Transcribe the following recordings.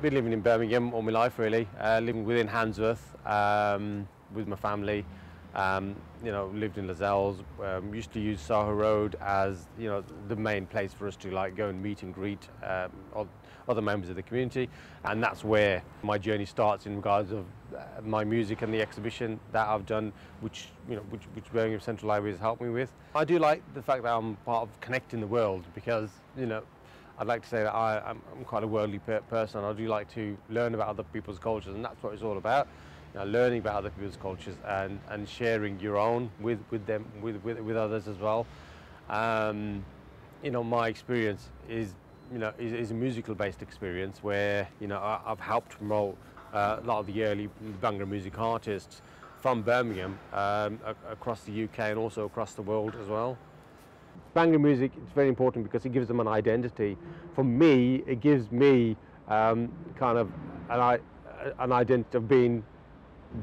been living in Birmingham all my life, really. Living within Handsworth with my family. Lived in Lascelles. Used to use Soho Road as the main place for us to go and meet and greet other members of the community, and that's where my journey starts in regards of my music and the exhibition that I've done, which Birmingham Central Library has helped me with. I do like the fact that I'm part of connecting the world, because I'd like to say that I'm quite a worldly person. I do like to learn about other people's cultures, and that's what it's all about. Learning about other people's cultures and sharing your own with them, with others as well. My experience is a musical based experience where I've helped promote a lot of the early Bhangra music artists from Birmingham across the UK and also across the world as well. Bhangra music is very important because it gives them an identity. For me, it gives me kind of an identity of being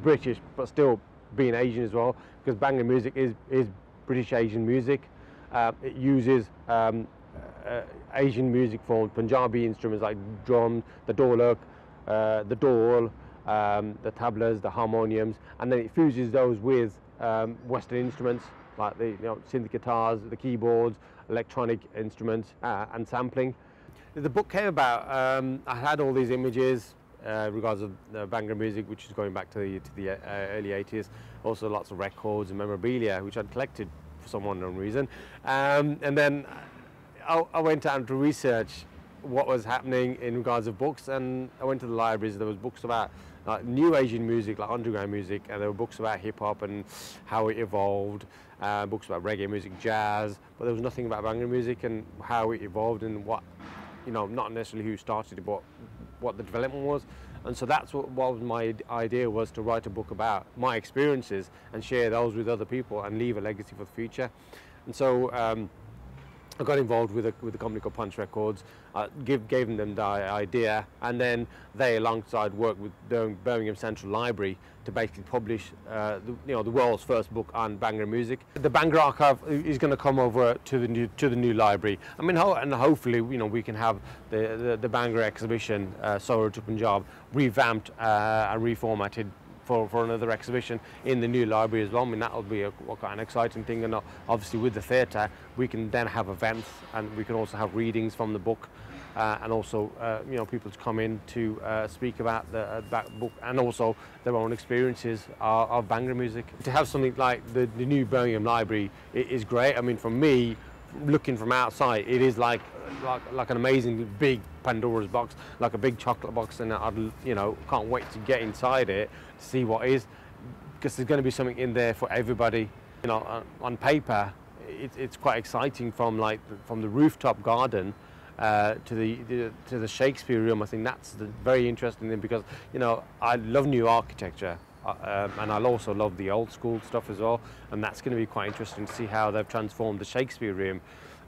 British but still being Asian as well, because Bhangra music is British Asian music. It uses Asian music forms, Punjabi instruments like drum, the dholak, the dhol, the tablas, the harmoniums, and then it fuses those with Western instruments like the synth guitars, the keyboards, electronic instruments, and sampling. The book came about. I had all these images regards of Bhangra music, which is going back to the early 80s. Also lots of records and memorabilia, which I'd collected for some unknown reason. And then I went out to research what was happening in regards of books, and I went to the libraries. There was books about new Asian music, like underground music, and there were books about hip-hop and how it evolved, books about reggae music, jazz, but there was nothing about Bhangra music and how it evolved and what, not necessarily who started it, but what the development was. And so that's what was my idea, was to write a book about my experiences and share those with other people and leave a legacy for the future. And so I got involved with a company called Punch Records, gave them the idea, and then they, alongside, worked with the Birmingham Central Library to basically publish the world's first book on Bhangra music. The Bhangra archive is going to come over to the new library. I mean, and hopefully we can have the Bhangra exhibition, Soho Road to Punjab, revamped and reformatted for another exhibition in the new library as well. I mean, that'll be quite an exciting thing, and obviously with the theatre we can then have events, and we can also have readings from the book, and also people to come in to speak about that book and also their own experiences of Bhangra music. To have something like the new Birmingham Library is great. I mean, for me, looking from outside, it is like an amazing big Pandora's box, like a big chocolate box, and I can't wait to get inside it to see what is, because there's going to be something in there for everybody. On paper, it's quite exciting, from the rooftop garden to the Shakespeare room. I think that's the very interesting thing, because I love new architecture. And I'll also love the old school stuff as well, and that's going to be quite interesting to see how they've transformed the Shakespeare room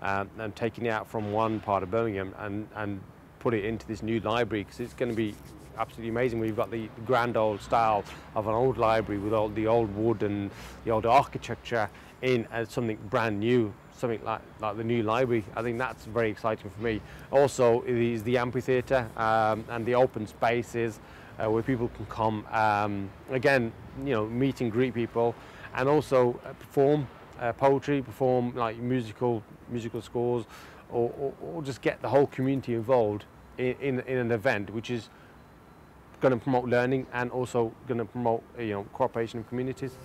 and taking it out from one part of Birmingham and put it into this new library, because it's going to be absolutely amazing. We've got the grand old style of an old library with all the old wood and the old architecture in as something brand new, something like the new library. I think that's very exciting for me. Also is the amphitheatre and the open spaces where people can come, again, meet and greet people, and also perform poetry, perform musical scores, or just get the whole community involved in an event which is going to promote learning and also going to promote cooperation in communities.